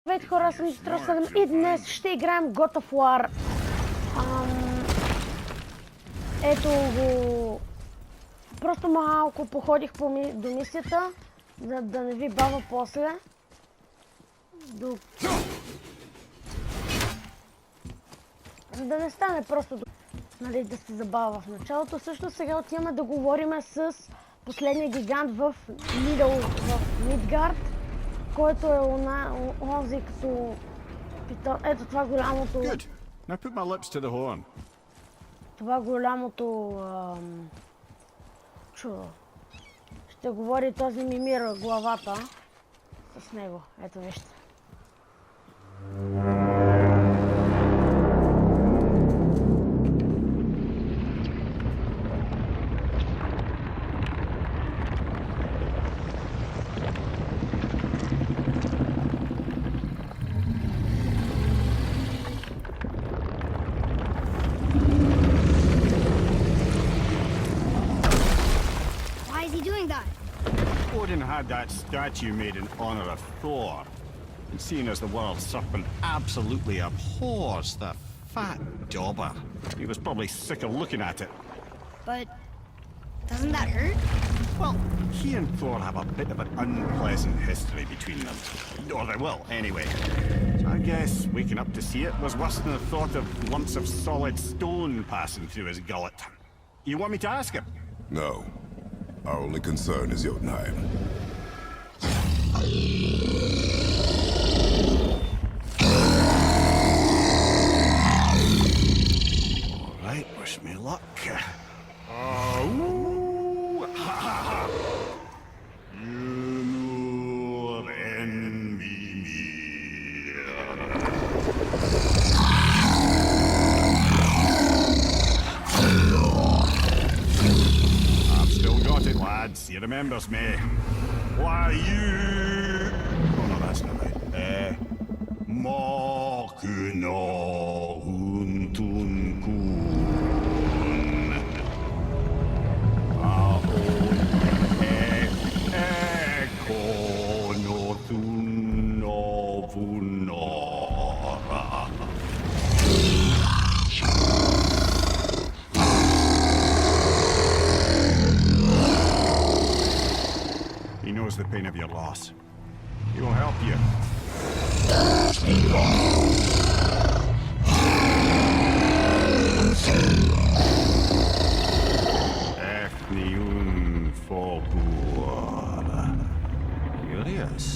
Здравейте хора, аз съм Дистро 7 и днес ще играем God of War. Ето го... Просто малко походих до мисията, да не ви бава после. За да не стане просто нали, да се забава в началото. Също сега отиваме да говорим с последния гигант в Мидгард, който е онзи като питон. Ето това голямото... Good. Now put my lips to the horn. Това голямото... чудо. Ще говори този Мимир главата с него. Ето вижте. Odin had that statue made in honor of Thor. And seeing as the world's serpent absolutely abhors the fat dauber, he was probably sick of looking at it. But doesn't that hurt? Well, he and Thor have a bit of an unpleasant history between them. Or they will, anyway. So I guess waking up to see it was worse than the thought of lumps of solid stone passing through his gullet. You want me to ask him? No. Our only concern is Jotunheim. All right, wish me luck. You envy me. Got it, lads. He remembers me. Why, you... Oh, no, that's not right. Makuna huntun kun. Ekonotun novunora. He knows the pain of your loss. He will help you. Curious.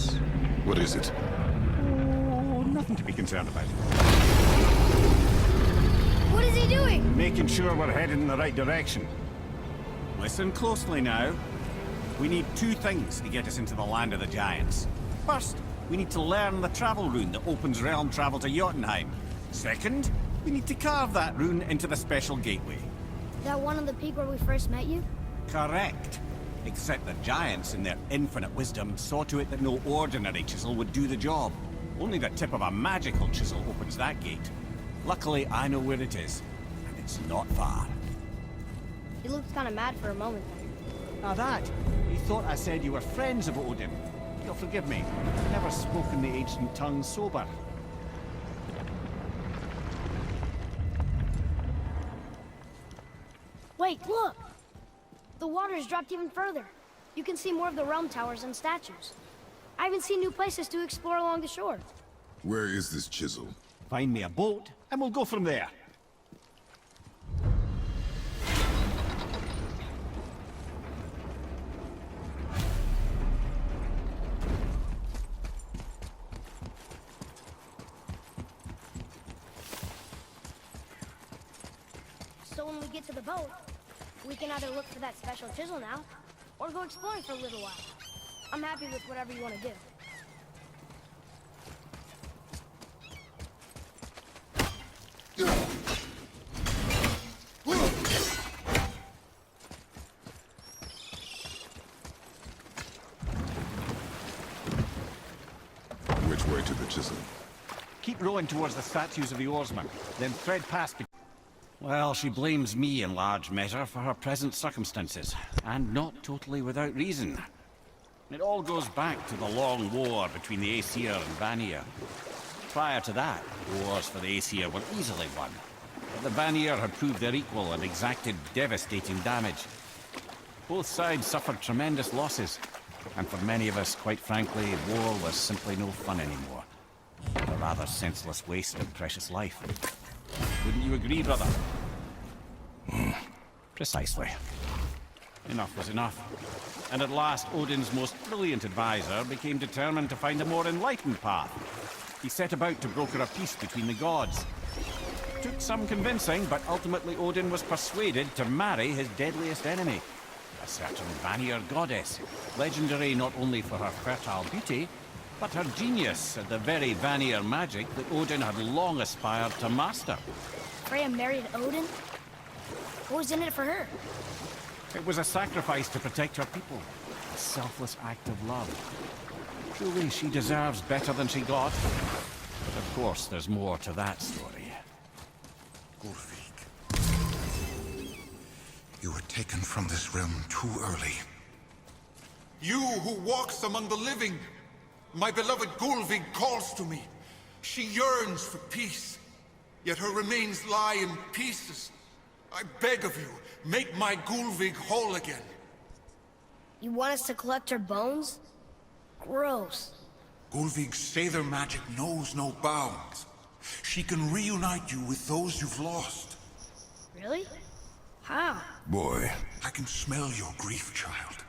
What is it? Oh, nothing to be concerned about. What is he doing? Making sure we're headed in the right direction. Listen closely now. We need two things to get us into the land of the giants. First, we need to learn the travel rune that opens realm travel to Jotunheim. Second, we need to carve that rune into the special gateway. That one on the peak where we first met you? Correct. Except the giants, in their infinite wisdom, saw to it that no ordinary chisel would do the job. Only the tip of a magical chisel opens that gate. Luckily, I know where it is, and it's not far. He looked kind of mad for a moment there. Now that, he thought I said you were friends of Odin. You'll forgive me. I've never spoken the ancient tongue sober. Wait, look! The water's dropped even further. You can see more of the realm towers and statues. I even see new places to explore along the shore. Where is this chisel? Find me a boat, and we'll go from there. So when we get to the boat, we can either look for that special chisel now, or go exploring for a little while. I'm happy with whatever you want to do. Which way to the chisel? Keep rowing towards the statues of the oarsmen, then thread past... Well, she blames me in large measure for her present circumstances, and not totally without reason. It all goes back to the long war between the Aesir and Vanir. Prior to that, wars for the Aesir were easily won. But the Vanir had proved their equal and exacted devastating damage. Both sides suffered tremendous losses, and for many of us, quite frankly, war was simply no fun anymore. A rather senseless waste of precious life. Wouldn't you agree, brother? Precisely. Enough was enough. And at last, Odin's most brilliant advisor became determined to find a more enlightened path. He set about to broker a peace between the gods. Took some convincing, but ultimately Odin was persuaded to marry his deadliest enemy, a certain Vanir goddess, legendary not only for her fertile beauty, but her genius at the very Vanir magic that Odin had long aspired to master. Freya married Odin? What was in it for her? It was a sacrifice to protect her people, a selfless act of love. Truly, she deserves better than she got. But of course, there's more to that story. Gulvik. You were taken from this realm too early. You who walks among the living! My beloved Gulvig calls to me. She yearns for peace, yet her remains lie in pieces. I beg of you, make my Gulvig whole again. You want us to collect her bones? Gross. Gulvig's Sather magic knows no bounds. She can reunite you with those you've lost. Really? How? Boy, I can smell your grief, child.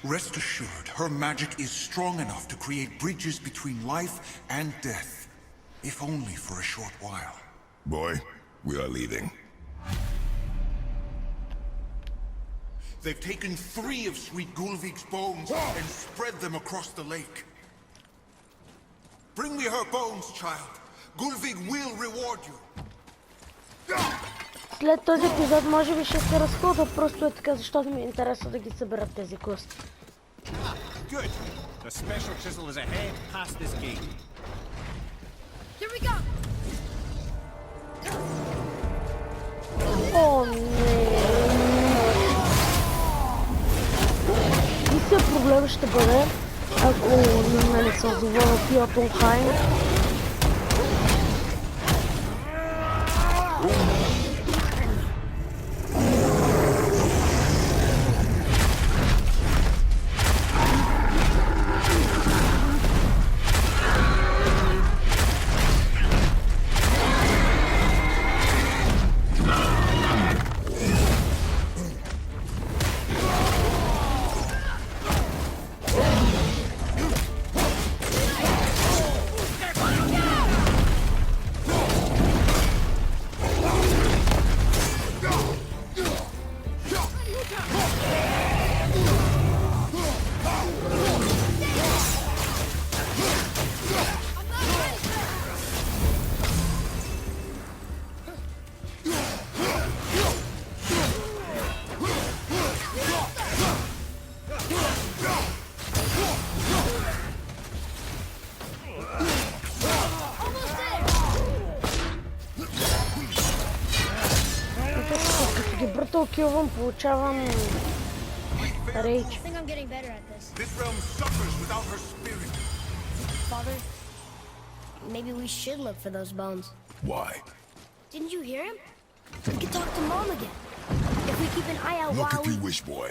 Rest assured, her magic is strong enough to create bridges between life and death. If only for a short while. boy, we are leaving. They've taken 3 of Sweet Gulvig's bones and spread them across the lake. Bring me her bones, child. Gulvig will reward you. След този епизод може би ще се разхода, просто е така, защото ми е интересно да ги съберат тези кости. Good. The special chisel is ahead past this gate. Here we go! О, не! Мисля, проблем ще бъде, ако не се озова Пиотонхайм. Килвам, получавам рейдж. I think I'm getting better at this. This realm suffers without her spirit. Father, maybe we should look for those bones. Why? Didn't you hear him? We could talk to Mom again. If we keep an eye out Look while if we... you wish, boy.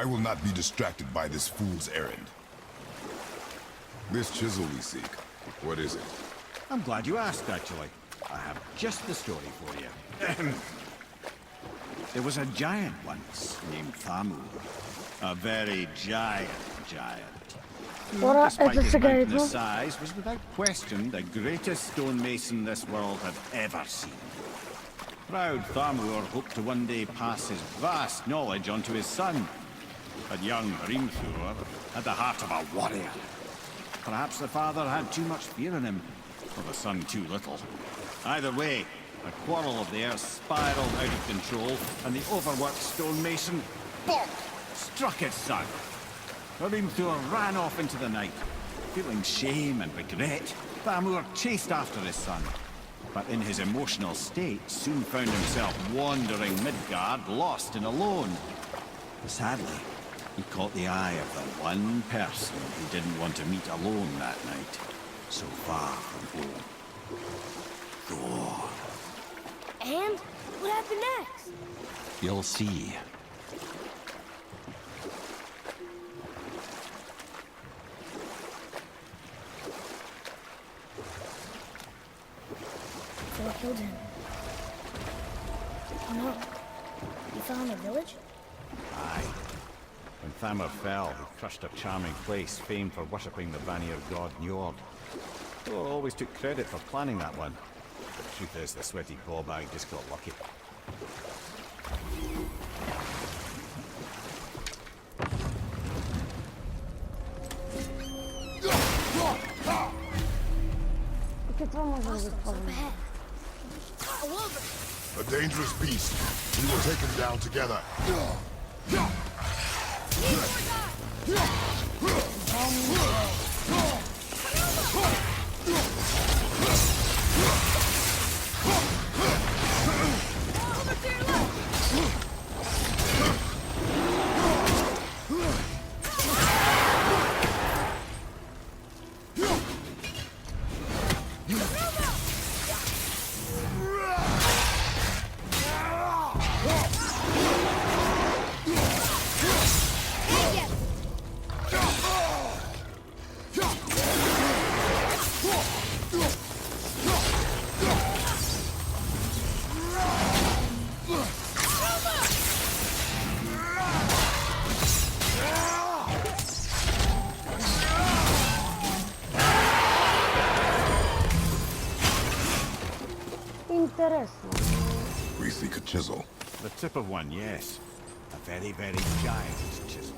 I will not be distracted by this fool's errand. This chisel we seek, what is it? I'm glad you asked, actually. I have just the story for you. There was a giant once named Thamur. A very giant. Who, Ora, despite ето his сега mountainous идва. size, was without question the greatest stonemason this world had ever seen. Proud Thamur hoped to one day pass his vast knowledge on to his son. But young Hrimthur had the heart of a warrior. Perhaps the father had too much fear in him, or the son too little. Either way, a quarrel of theirs spiraled out of control, and the overworked stonemason, bonk, struck his son. Hrimthur ran off into the night. Feeling shame and regret, Thamur chased after his son. But in his emotional state, soon found himself wandering Midgard, lost and alone. Sadly, He caught the eye of the one person he didn't want to meet alone that night, so far from home. Thor. And what happened next? You'll see. Thor killed him. No. You fell in the village? Aye. When Thamur fell, he crushed a charming place famed for worshipping the Vanir god Njord. Thor always took credit for planning that one. The truth is, the sweaty ballbag just got lucky. Какво може да Also, го it's up използваме? ahead. A wolver! A dangerous beast. We will take him down together. Интересно. We seek a chisel. The tip of one, yes. A very, very giant chisel.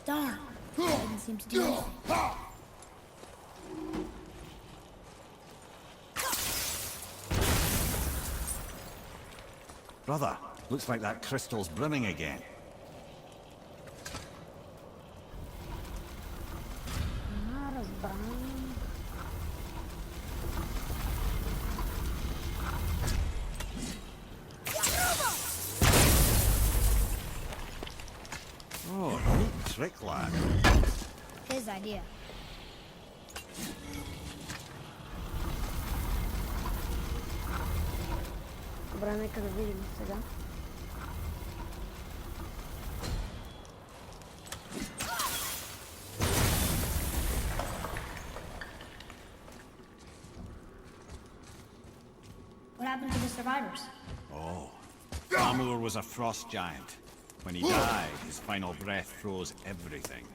Darn. Doesn't seem to do anything. Brother, looks like that crystal's brimming again. Разбрам. Oh, neat trick, lad. His idea. Добре, нека да видим сега. What happened to the survivors? Oh, Thamur was a frost giant. When he died, his final breath froze everything.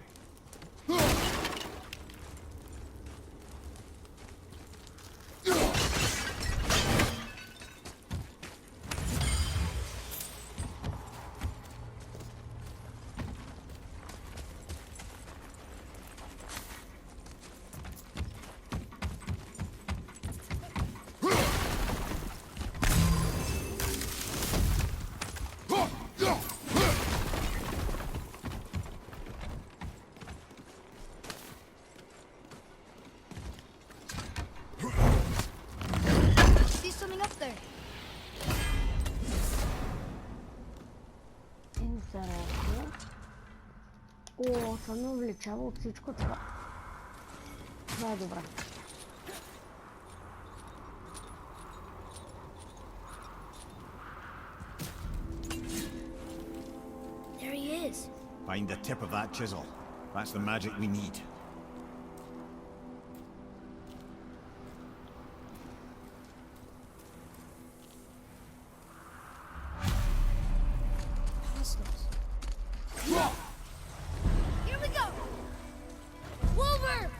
See something up there? Интересно. О, това ме увеличава от всичко това. Това е добре. There he is. Find the tip of that chisel. That's the magic we need. Hostiles. Here we go! Wolver!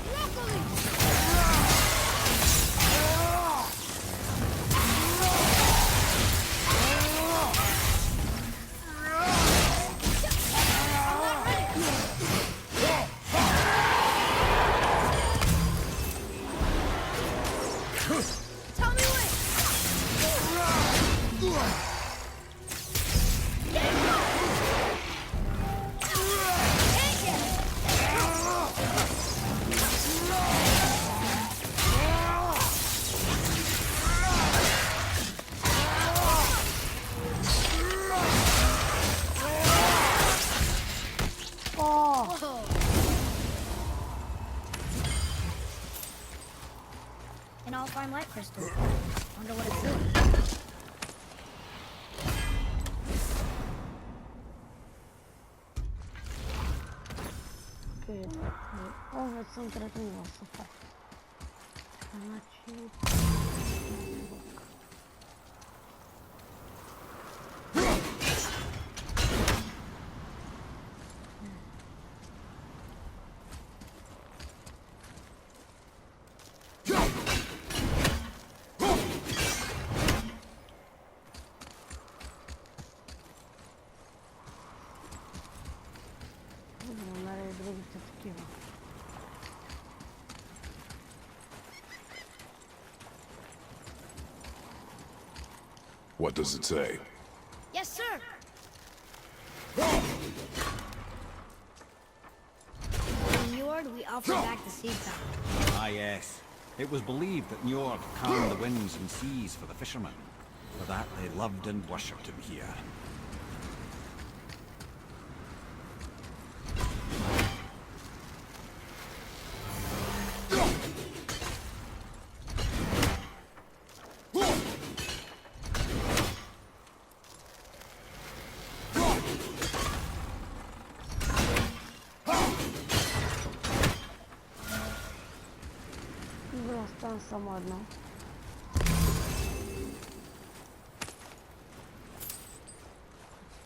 Broccoli! malifine light crystal. Wonder what it's doing. Окей, о, вече съм трето ниво, супер. Значи... What does it say? Yes, sir. In Njord, we offer back the seed power. Ah, yes. It was believed that Njord calmed the winds and seas for the fishermen. For that, they loved and worshipped him here. Остана само едно.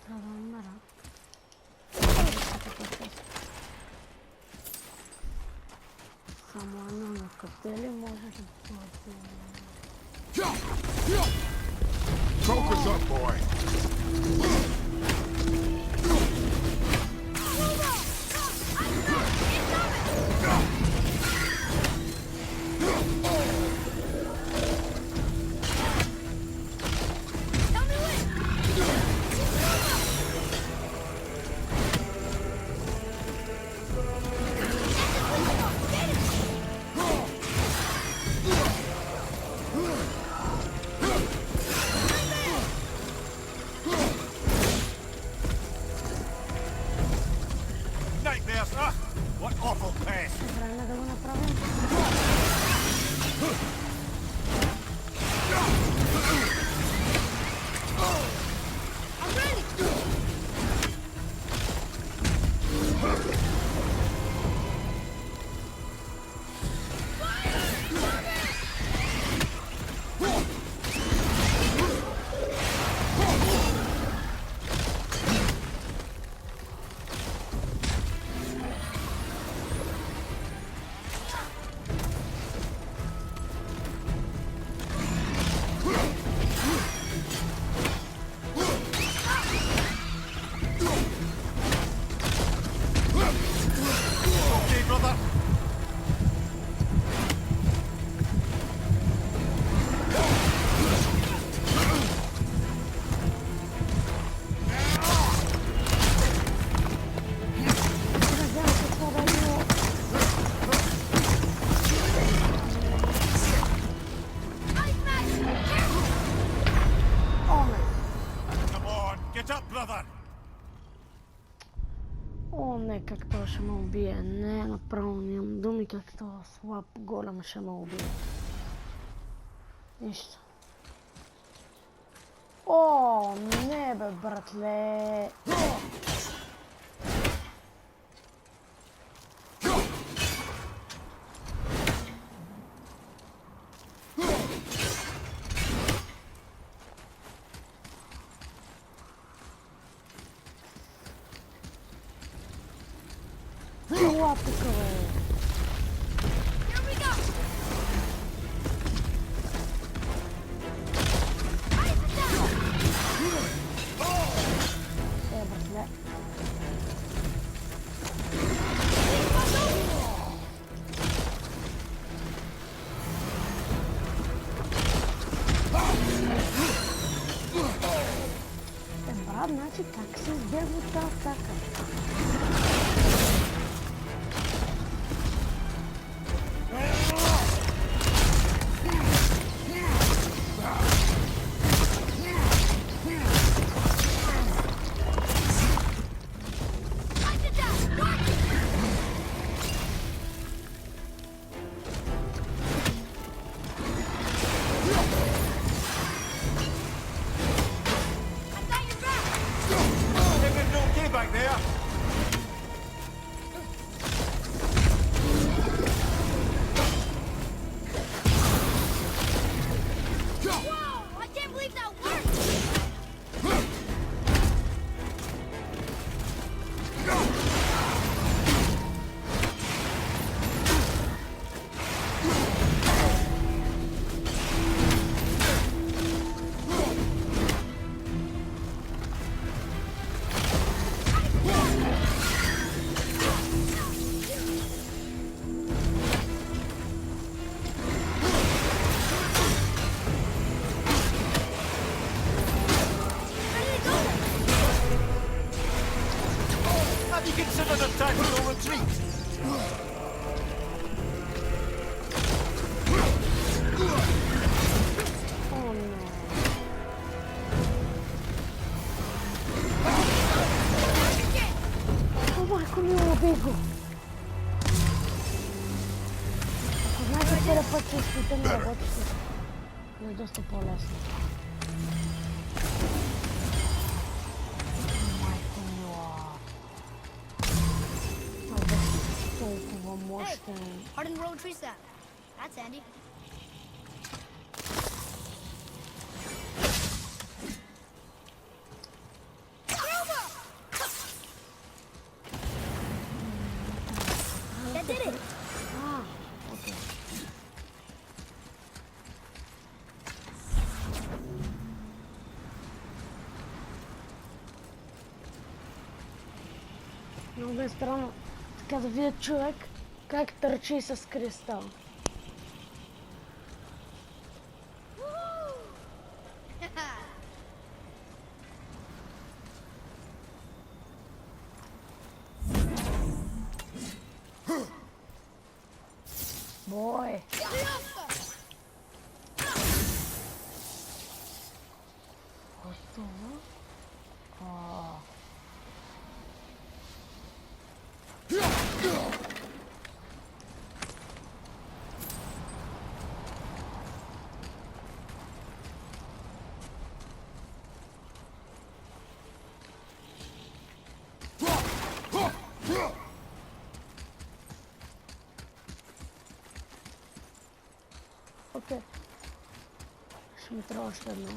Трябва да умера. Само едно на къде ли може да бъде? Focus up, boy! Nightmares! Ah! What awful pest! Време да го направим. О, не, как това ще ме убие. Не, направо нямам думи как това слаб голем ще ме убие. Нищо. О, не бе, братле. Ела тук, бе. Братле. Брат, значи как се избегва тази атака? Have you considered a tactical retreat? Oh no. Oh my, come io lo pego. Ormai che te la faccio sfruttando la boccia. Non è giusto po' l'esto. Oh my, come io. Vabbè, sto con mostra. Hardened road tree sap. That's handy. That did it. Ah, ok. Много е странно така да видя човек как търчи с кристал. Бой! Готово? Окей. Ще ми трябва още едно.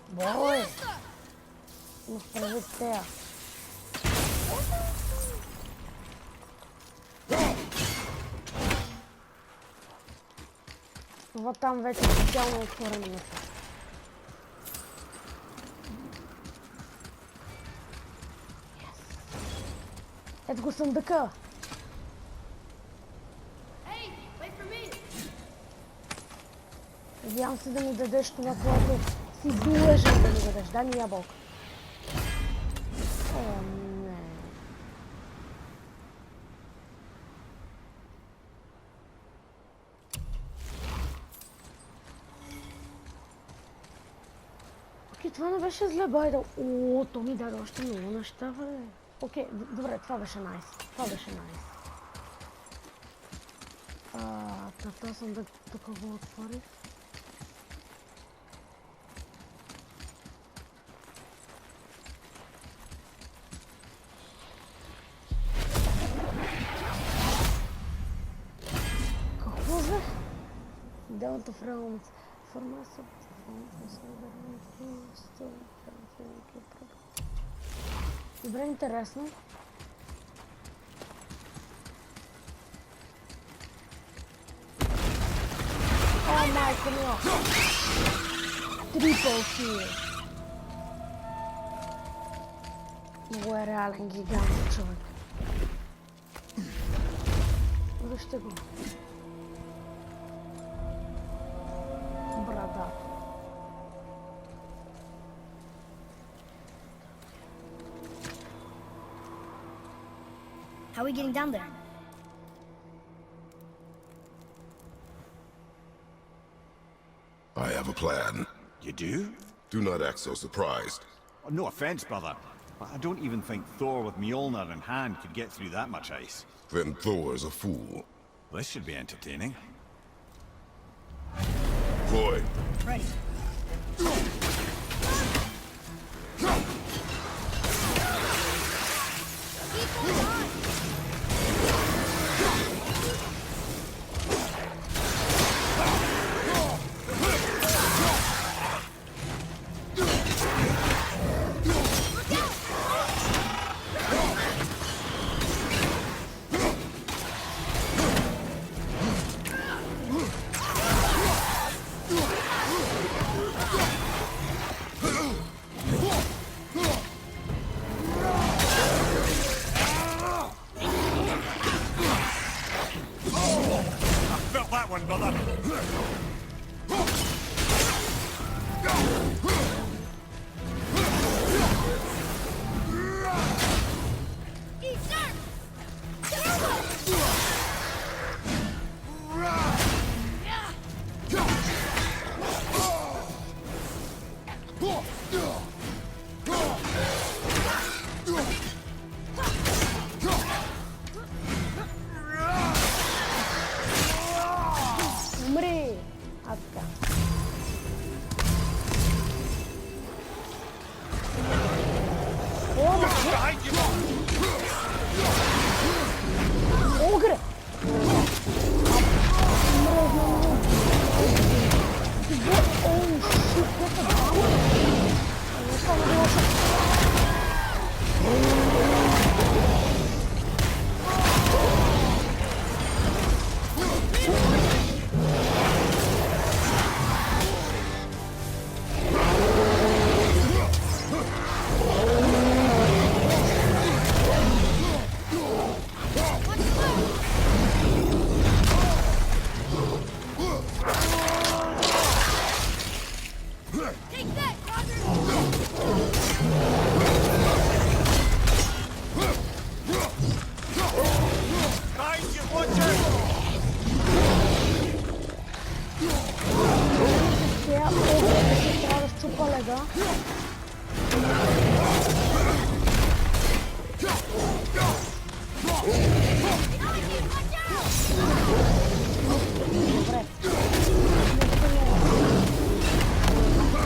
Бой! Но справи тея. Това там вече специално отворено место. Ето го съндъка. Hey, wait for me. Надявам се да ми дадеш това, което си длъжен да ми дадеш. Дай ми ябълка. О, не. Окей, това не беше зле, байда. О, то ми даде още много неща, бе. Окей, добре, това беше найс. Това беше найс. Това съндък тук го отворих. Какво бе? Делото в реалност. Формация. Добре, интересно. О, майко мила! Трипъл кил! Много е реален гигант човек. Вижте го. Брада. How are we getting down there? I have a plan. You do? Do not act so surprised. Oh, no offense, brother, but I don't even think Thor with Mjolnir in hand could get through that much ice. Then Thor's a fool. This should be entertaining. Boy, Ready. Огре! Оу, шит, это двама? Не само да лоша. Тя огре ще трябва да щупа леда. Добре.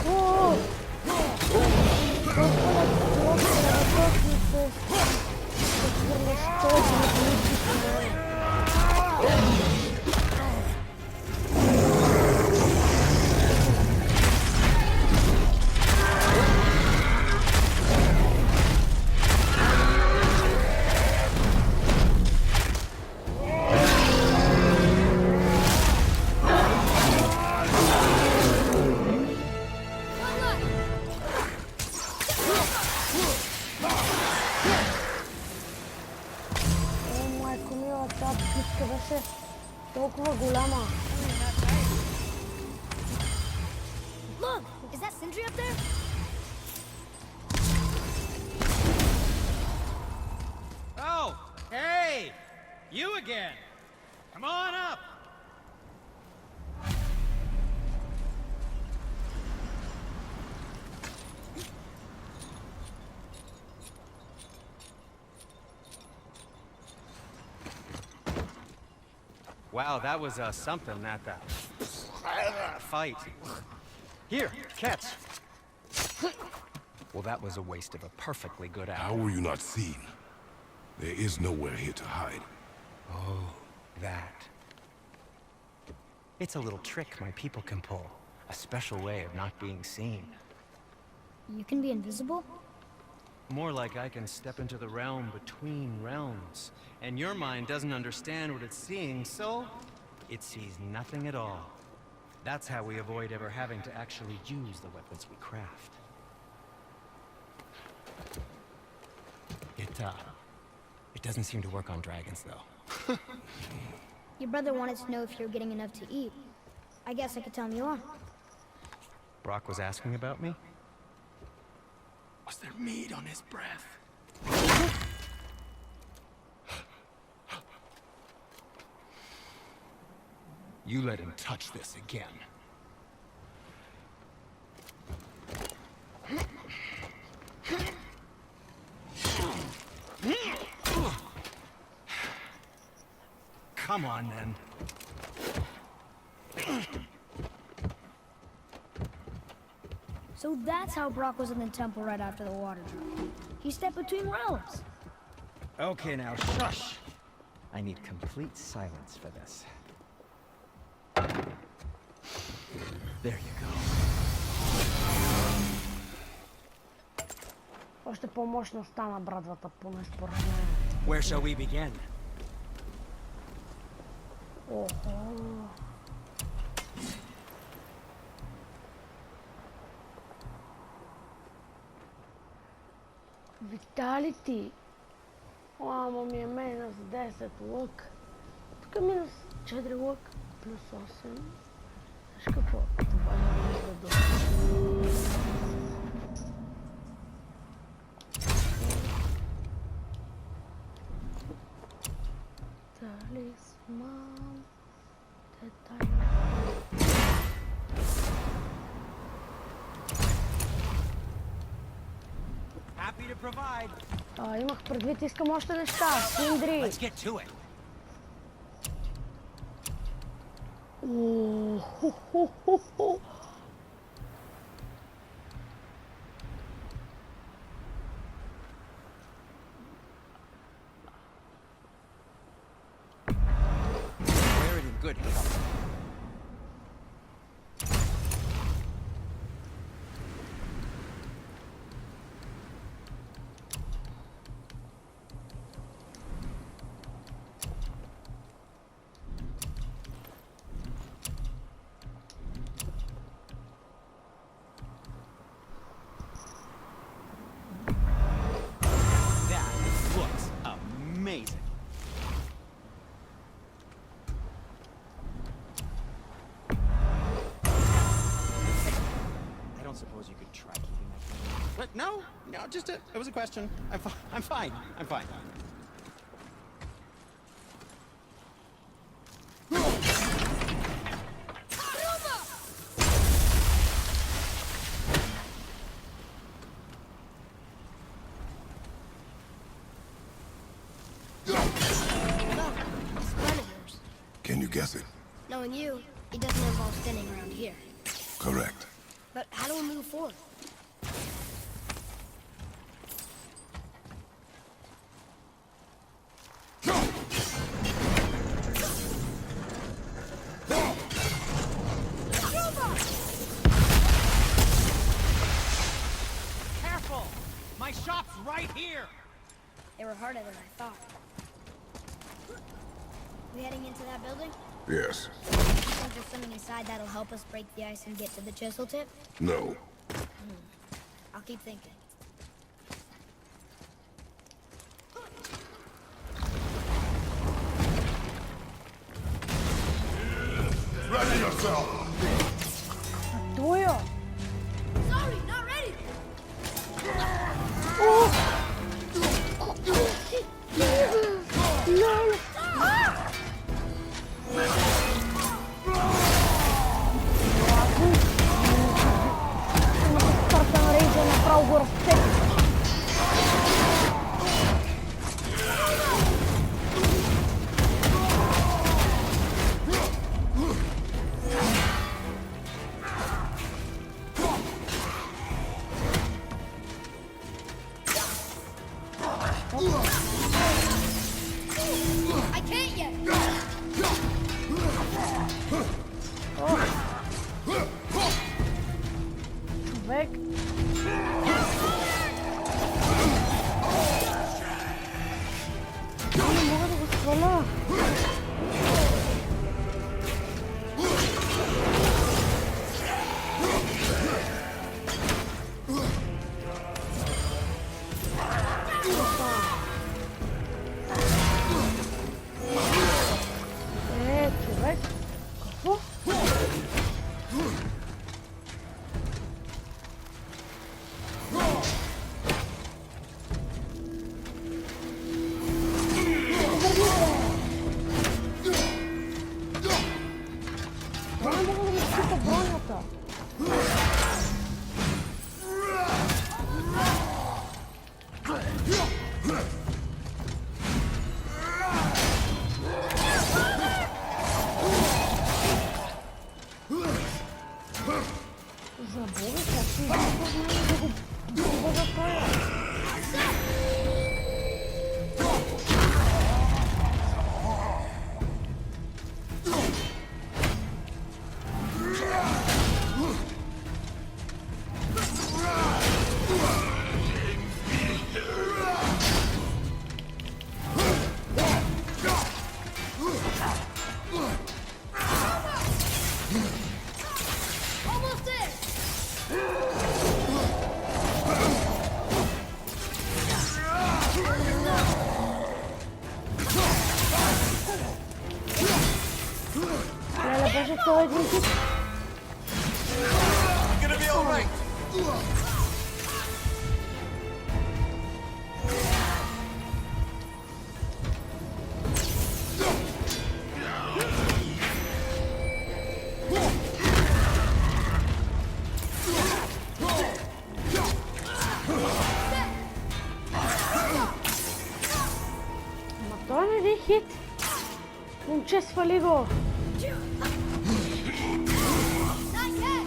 Ооо! Майко мила, тази битка беше толкова голяма. Look! Is that Sindri up there? Oh, hey! You again! Come on up! Wow, that was something, that fight. Here, catch. Well, that was a waste of a perfectly good How hour. were you not seen? There is nowhere here to hide. Oh, that. It's a little trick my people can pull. A special way of not being seen. You can be invisible? More like I can step into the realm between realms. And your mind doesn't understand what it's seeing, so it sees nothing at all. That's how we avoid ever having to actually use the weapons we craft. It doesn't seem to work on dragons, though. Your brother wanted to know if you're getting enough to eat. I guess I could tell him you are. Brock was asking about me? Was there meat on his breath? You let him touch this again. Come on, then. So that's how Brock was in the temple right after the water drop. He stepped between realms. Okay, now, shush! I need complete silence for this. There you go. Още по-мощно стана брадвата, поне според мен. Where shall we begin? Охо. Виталити. Ама ми е минус 10 лък. Тук е минус 4 лък, плюс 8. Знаеш какво? Това не е да Талисман. Детайли. Happy to provide. Имах предвид, искам още неща. Синдри. Let's get to it. Хо-хо-хо-хо. No, just it was a question. I'm fine. I'm fine. Can you guess it? Knowing you, it doesn't involve standing around here. Correct. But how do we move forward? Careful! My shop's right here! They were harder than I thought. We heading into that building? Yes. You think there's something inside that'll help us break the ice and get to the chisel tip? No. I'll keep thinking. Ready yourself! Твоя! Sorry, not ready! Лол! Стартан рейджа направо го разцепи. I can't yet! Човек. Не мога да го сваля. Човек. Какво? Това не мога да ми скипа бронята. За Бога, как си изглежда да го затая. Almost there! Леле, беше това един хит. Gonna be all right. Ма той не един хит. Момче, свали го. Not yet!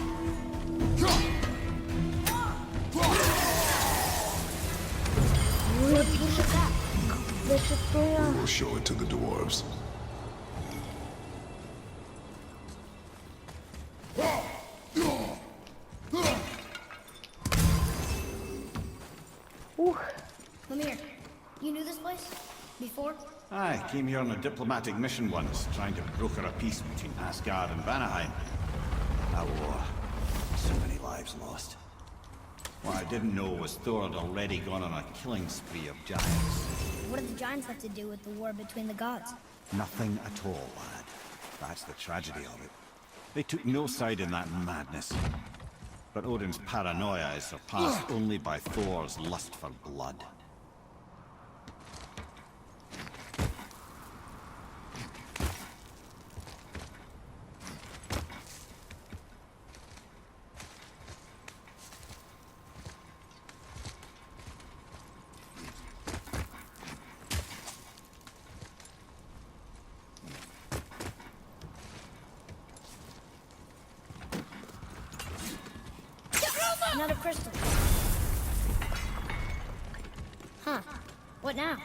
Беше тоя. We'll show it to the dwarves. Ух. Come here. You knew this place? Before? I came here on a diplomatic mission once, trying to broker a peace between Asgard and Vanaheim. That war. So many lives lost. What I didn't know was Thor had already gone on a killing spree of giants. What did the giants have to do with the war between the gods? Nothing at all, lad. That's the tragedy of it. They took no side in that madness. But Odin's paranoia is surpassed only by Thor's lust for blood. Another crystal. Huh. What now?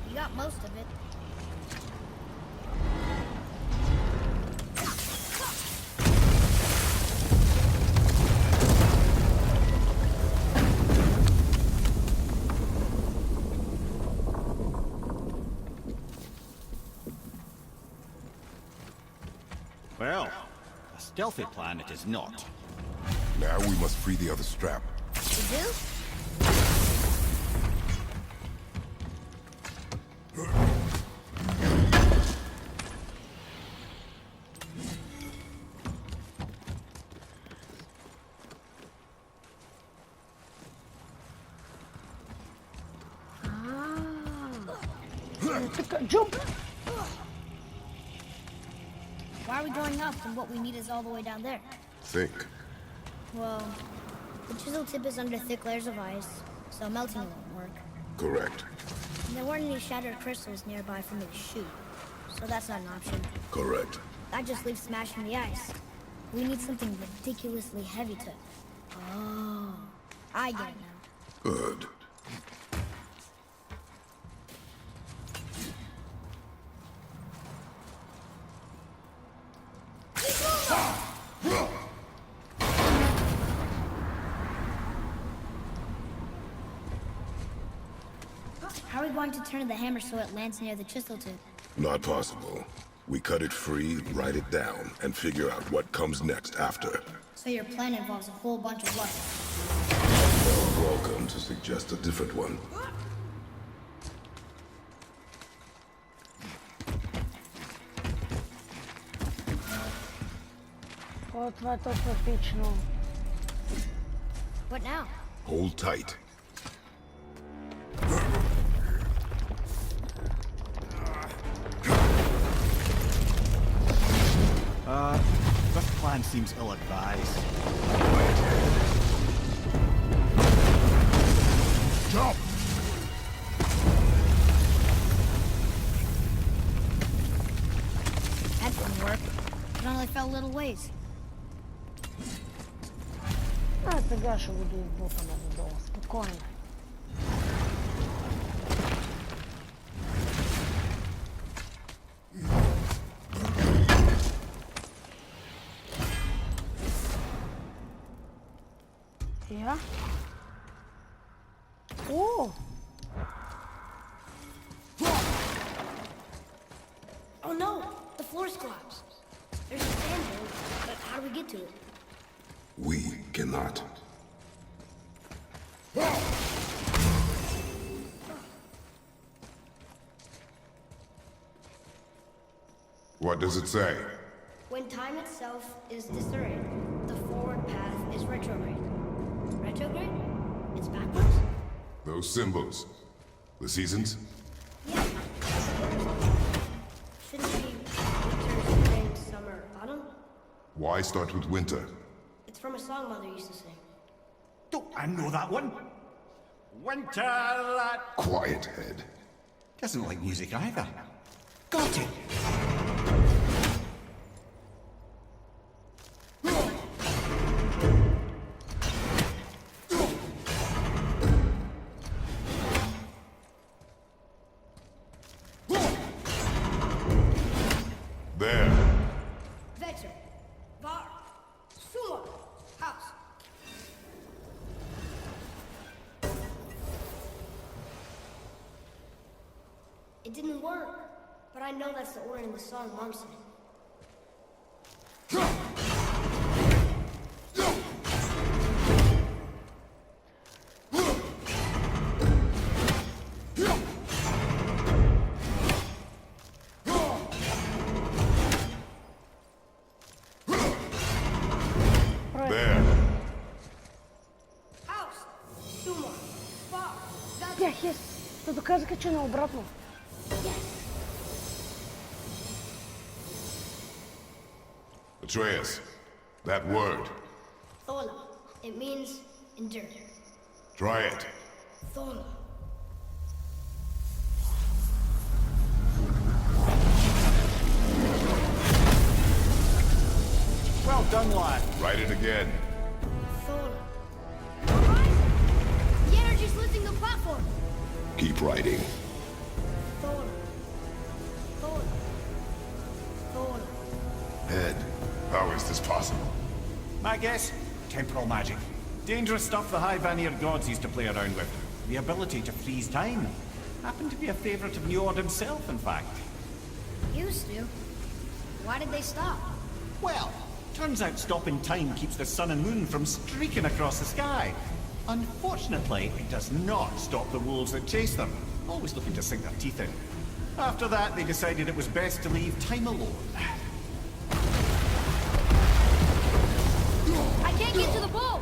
You got most of it. Well, a stealthy plan it is not. Now we must free the other strap. You do? Jump! Why are we going up when what we need is all the way down there? Think. Well, the chisel tip is under thick layers of ice, so melting won't work. Correct. And there weren't any shattered crystals nearby for me to shoot, so that's not an option. Correct. That just leaves smashing the ice. We need something ridiculously heavy to... Oh, I get it now. Good. How are we going to turn the hammer so it lands near the chisel tip? Not possible. We cut it free, write it down, and figure out what comes next after. So your plan involves a whole bunch of luck. You're welcome to suggest a different one. О, това е толкова епично. What now? Hold tight. This plan seems ill-advised. Jump! That didn't work. It only fell little ways. А, сега ще го доизбутаме надолу. Спокойно. Я? О! Oh no! The floor's collapsed. There's a stand here, but how do we get to it? We cannot. What does it say? When time itself is disarrayed, the forward path is retrograde. Retrograde? It's backwards? Those symbols. The seasons? Yeah. Shouldn't it be winter, spring, summer, autumn? Why start with winter? It's from a song Mother used to sing. Don't I know that one? Winter that Quiet, head. doesn't like music either. Got it. It didn't work. But I know that's the order in the song Mom sang. There. House! Two more. Bob! Тях е. Да доказаха, че наобратно. Atreus, that word. Thola. It means endure. Try it. Thola. Well done, lad. Write it again. Thola. Horizon! The energy's lifting the platform! Keep writing. Thola. Thola. Thola. Head, how is this possible? My guess? Temporal magic. Dangerous stuff the High Vanir gods used to play around with. The ability to freeze time. Happened to be a favourite of Njord himself, in fact. Used to. Why did they stop? Well, turns out stopping time keeps the sun and moon from streaking across the sky. Unfortunately, it does not stop the wolves that chase them, always looking to sink their teeth in. After that, they decided it was best to leave time alone. I can't get to the bowl!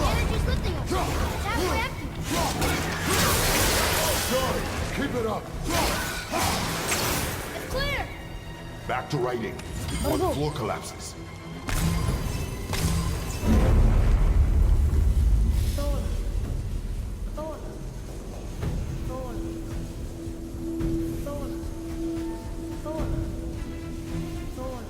Energy's lifting us! It's halfway empty! Keep it up. It's clear! Back to writing before the floor collapses. Thola. Thola. Thola. Thola. Thola. Thola.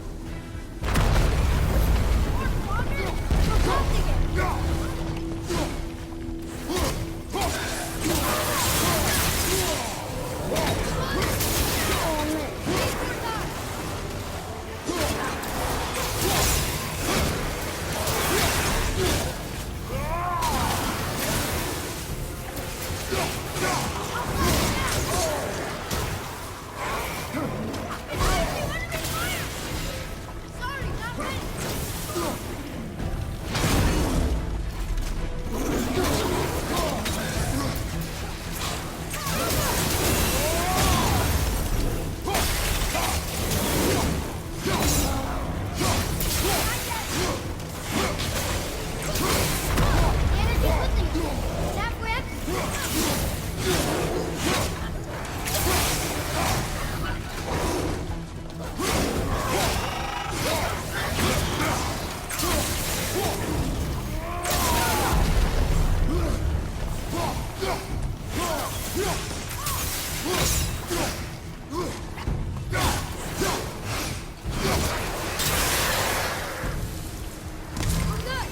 We're locked again! Sorry, not ready! Energy's lifting us! It's halfway empty! We're good!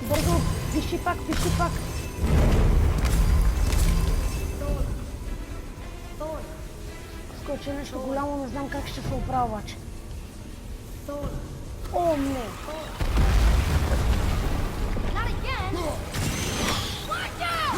Бързо, пиши пак, пиши пак. Thola. Thola. Скочи нещо голямо, не знам как ще се оправя обаче. Thola. О, не! Not again! Watch out!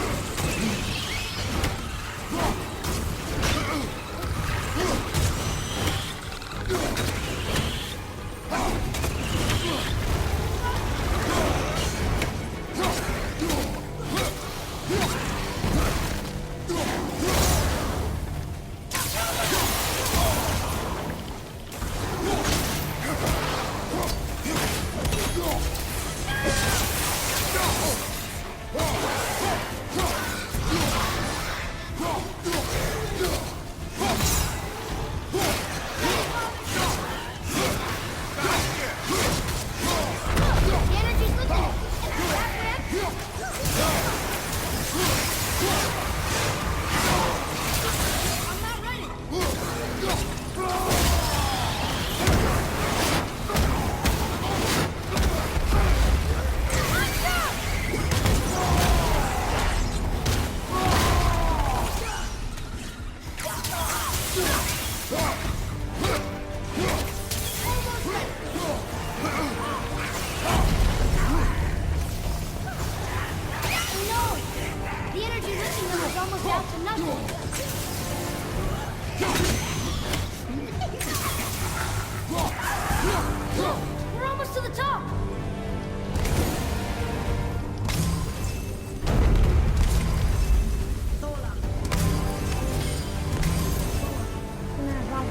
We're almost to the top! Не знам.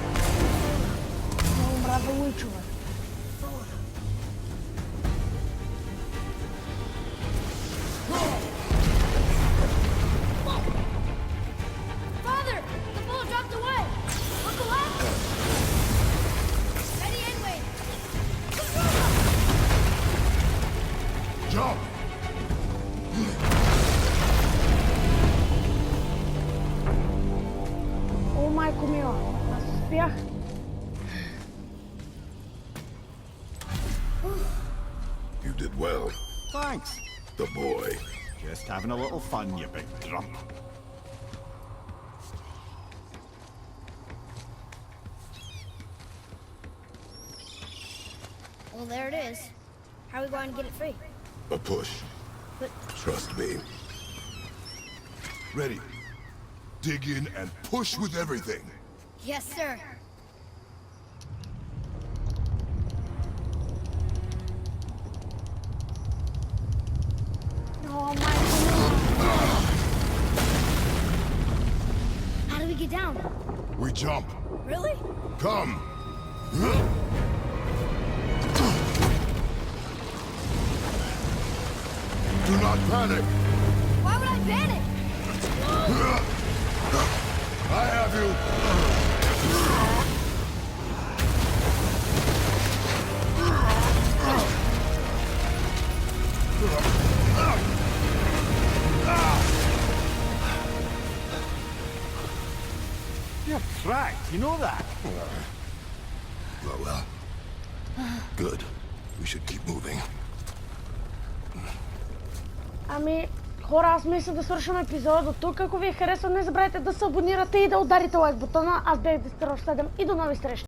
Много мразя луичове. Father! The bullet dropped away! We're collapsing! Ready and wait! Jump! О, майко мила. Аз успях. You did well, Thanks. the boy. Just having a little fun, you big drunk. Well, there it is. How are we going to get it free? A push. But Trust me. Ready. Dig in and push with everything. yes, sir. О, майко мила. How do we get down? We jump. Really? Come. Do not panic. Why would I panic? I have you. You're cracked, you know that? Well. Good. We should keep moving. Ами, хора, аз мисля да свършим епизода до тук. Ако ви е харесал, не забравяйте да се абонирате и да ударите лайк бутона. Аз бях Дестерош 7 и до нови срещи!